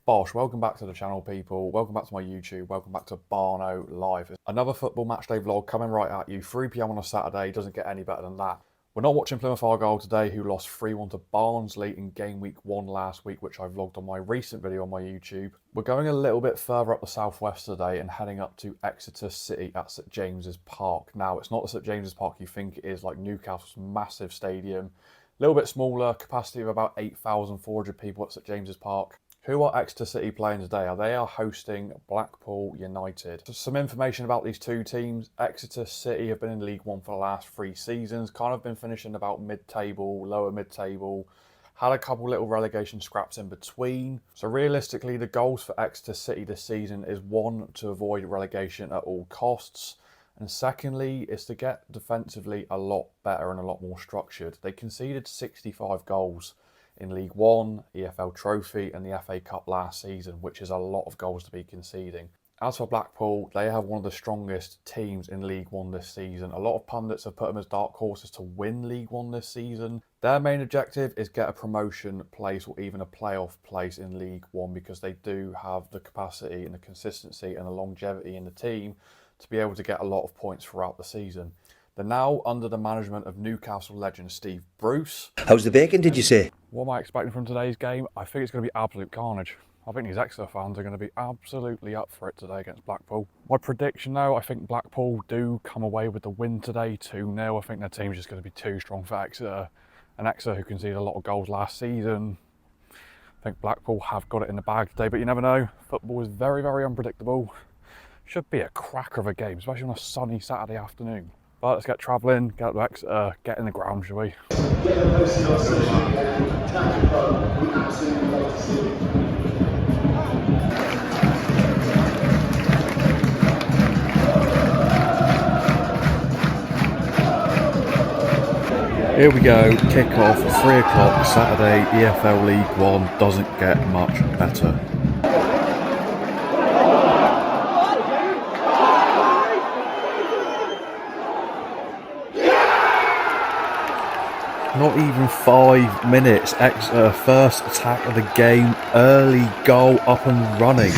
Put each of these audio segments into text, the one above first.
Bosh, welcome back to the channel, people. Welcome back to my YouTube. Welcome back to Barnolife. Another football matchday vlog coming right at you. 3 PM on a Saturday. Doesn't get any better than that. We're not watching Plymouth Argyle today, who lost 3-1 to Barnsley in game week 1 last week, which I vlogged on my recent video on my YouTube. We're going a little bit further up the southwest today and heading up to Exeter City at St James's Park. Now, it's not the St James's Park you think it is, like Newcastle's massive stadium. A little bit smaller, capacity of about 8,400 people at St James's Park. Who are Exeter City playing today? They are hosting Blackpool United. Just some information about these two teams. Exeter City have been in League One for the last 3 seasons, kind of been finishing about mid-table, lower mid-table. Had a couple little relegation scraps in between. So realistically, the goals for Exeter City this season is 1, to avoid relegation at all costs. And secondly, is to get defensively a lot better and a lot more structured. They conceded 65 goals in League One, EFL Trophy and the FA Cup last season, which is a lot of goals to be conceding. As for Blackpool, they have one of the strongest teams in League One this season. A lot of pundits have put them as dark horses to win League One this season. Their main objective is get a promotion place or even a playoff place in League One, because they do have the capacity and the consistency and the longevity in the team to be able to get a lot of points throughout the season. They're now under the management of Newcastle legend Steve Bruce. How's the bacon, did you say? What am I expecting from today's game? I think it's going to be absolute carnage. I think these Exeter fans are going to be absolutely up for it today against Blackpool. My prediction though, I think Blackpool do come away with the win today, 2-0. I think their team's just going to be too strong for Exeter. And Exeter, who conceded a lot of goals last season, I think Blackpool have got it in the bag today, but you never know. Football is very, very unpredictable. Should be a cracker of a game, especially on a sunny Saturday afternoon. But let's get travelling, get up to Exeter, get in the ground, shall we? Here we go, kick-off, 3 o'clock, Saturday, EFL League One. Doesn't get much better. Not even 5 minutes, Exeter first attack of the game, early goal, up and running.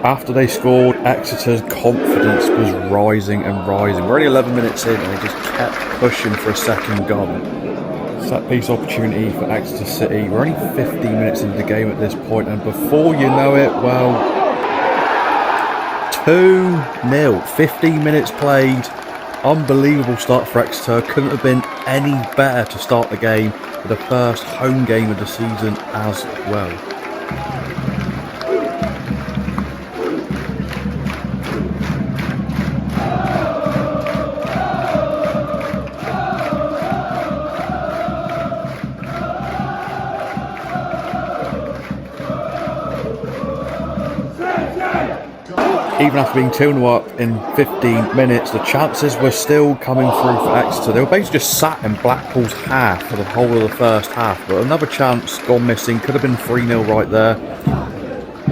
After they scored, Exeter's confidence was rising and rising. We're only 11 minutes in and they just kept pushing for a second goal. Set piece opportunity for Exeter City. We're only 15 minutes into the game at this point, and before you know it, well, 2-0. 15 minutes played. Unbelievable start for Exeter. Couldn't have been any better to start the game, for the first home game of the season as well. Even after being 2-0 up in 15 minutes, the chances were still coming through for Exeter. They were basically just sat in Blackpool's half for the whole of the first half. But another chance gone missing. Could have been 3-0 right there.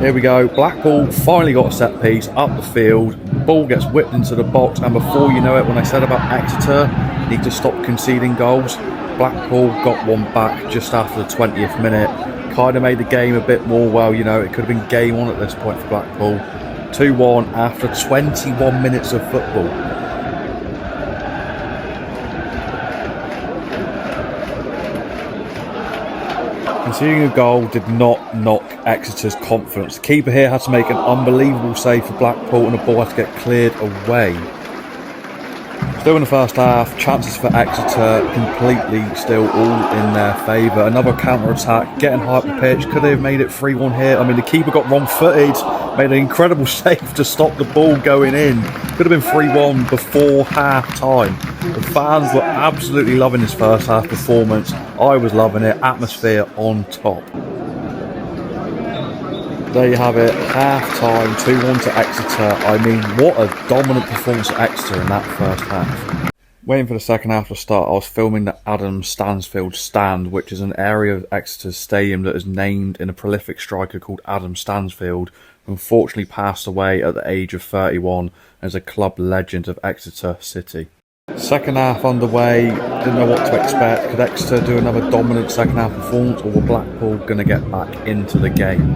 Here we go. Blackpool finally got a set piece up the field. Ball gets whipped into the box. And before you know it, when I said about Exeter need to stop conceding goals, Blackpool got one back just after the 20th minute. Kind of made the game a bit more, well, you know, it could have been game on at this point for Blackpool. 2-1 after 21 minutes of football. Conceding a goal did not knock Exeter's confidence. The keeper here had to make an unbelievable save for Blackpool and the ball had to get cleared away. Still in the first half, chances for Exeter completely still all in their favour. Another counter-attack, getting high up the pitch. Could they have made it 3-1 here? I mean, the keeper got wrong-footed, made an incredible save to stop the ball going in. Could have been 3-1 before half-time. The fans were absolutely loving this first half performance. I was loving it. Atmosphere on top. There you have it, half-time, 2-1 to Exeter. I mean, what a dominant performance at Exeter in that first half. Waiting for the second half to start, I was filming the Adam Stansfield stand, which is an area of Exeter's stadium that is named in a prolific striker called Adam Stansfield, who unfortunately passed away at the age of 31 as a club legend of Exeter City. Second half underway, didn't know what to expect. Could Exeter do another dominant second half performance, or were Blackpool going to get back into the game?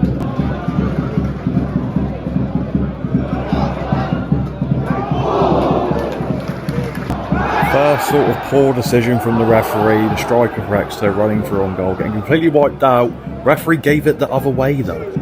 First sort of poor decision from the referee, the striker for Exeter running through on goal, getting completely wiped out. Referee gave it the other way though.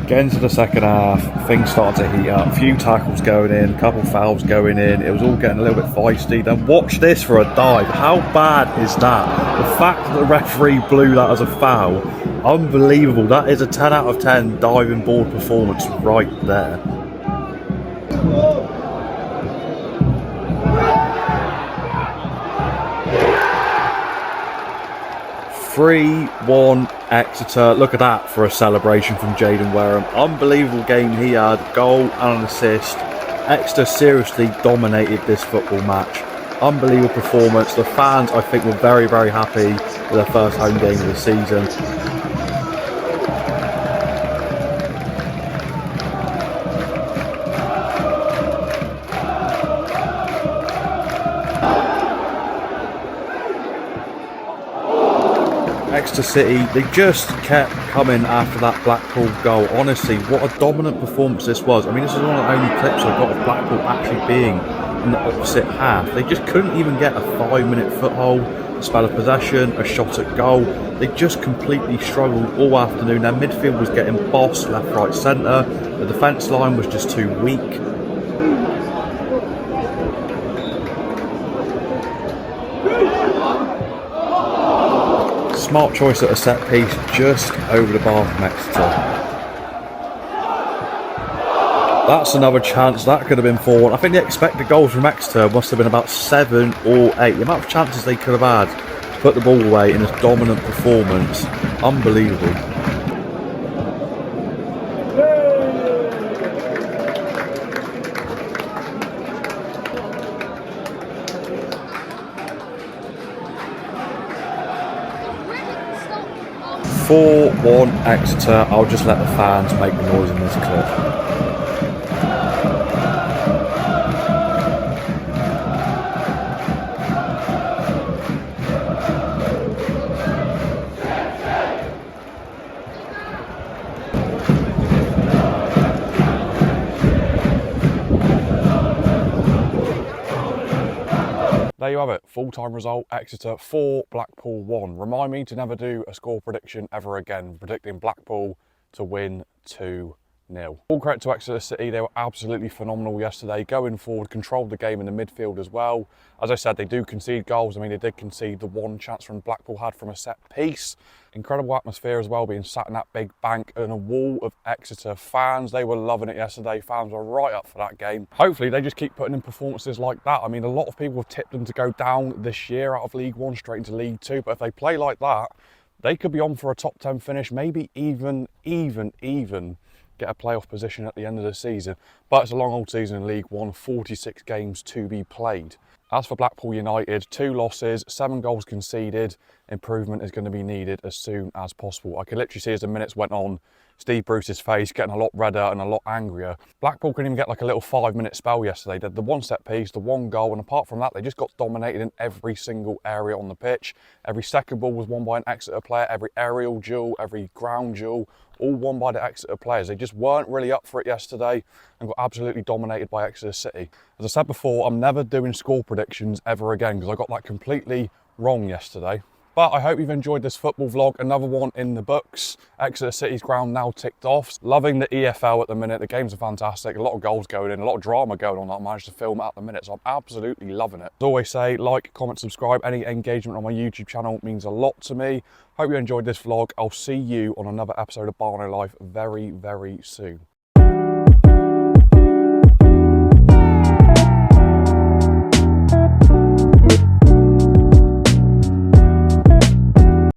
Getting to the second half, things started to heat up. A few tackles going in, a couple fouls going in. It was all getting a little bit feisty. Then watch this for a dive. How bad is that? The fact that the referee blew that as a foul, unbelievable. That is a 10 out of 10 diving board performance right there. 3-1 Exeter. Look at that for a celebration from Jaden Wareham. Unbelievable game he had. Goal and an assist. Exeter seriously dominated this football match. Unbelievable performance. The fans, I think, were very, very happy with their first home game of the season. Exeter City, they just kept coming after that Blackpool goal. Honestly, what a dominant performance this was. I mean, this is one of the only clips I got of Blackpool actually being in the opposite half. They just couldn't even get a 5-minute foothold, a spell of possession, a shot at goal. They just completely struggled all afternoon. Their midfield was getting bossed left, right, centre. The defence line was just too weak. Smart choice at a set piece just over the bar from Exeter. That's another chance. That could have been 4-1. I think the expected goals from Exeter must have been about 7 or 8. The amount of chances they could have had to put the ball away in this dominant performance. Unbelievable. (4-1 Exeter. I'll just let the fans make the noise in this clip. There you have it, full-time result, Exeter 4, Blackpool 1. Remind me to never do a score prediction ever again, predicting Blackpool to win 2-0. All credit to Exeter City, they were absolutely phenomenal yesterday, going forward, controlled the game in the midfield as well. As I said, they do concede goals. I mean, they did concede the one chance from Blackpool had from a set piece. Incredible atmosphere as well, being sat in that big bank and a wall of Exeter fans. They were loving it yesterday. Fans were right up for that game. Hopefully, they just keep putting in performances like that. I mean, a lot of people have tipped them to go down this year out of League One straight into League Two, but if they play like that, they could be on for a top 10 finish, maybe even get a playoff position at the end of the season. But it's a long old season in League One, 46 games to be played. As for Blackpool United, 2 losses, 7 goals conceded. Improvement is going to be needed as soon as possible. I could literally see as the minutes went on, Steve Bruce's face getting a lot redder and a lot angrier. Blackpool couldn't even get like a little 5-minute spell yesterday. They had the one set piece, the one goal, and apart from that, they just got dominated in every single area on the pitch. Every second ball was won by an Exeter player, every aerial duel, every ground duel, all won by the Exeter players. They just weren't really up for it yesterday and got absolutely dominated by Exeter City. As I said before, I'm never doing score predictions ever again because I got that completely wrong yesterday. But I hope you've enjoyed this football vlog. Another one in the books. Exeter City's ground now ticked off. Loving the EFL at the minute. The games are fantastic. A lot of goals going in, a lot of drama going on that I managed to film at the minute. So I'm absolutely loving it. As always say, like, comment, subscribe. Any engagement on my YouTube channel means a lot to me. Hope you enjoyed this vlog. I'll see you on another episode of Barnolife very, very soon.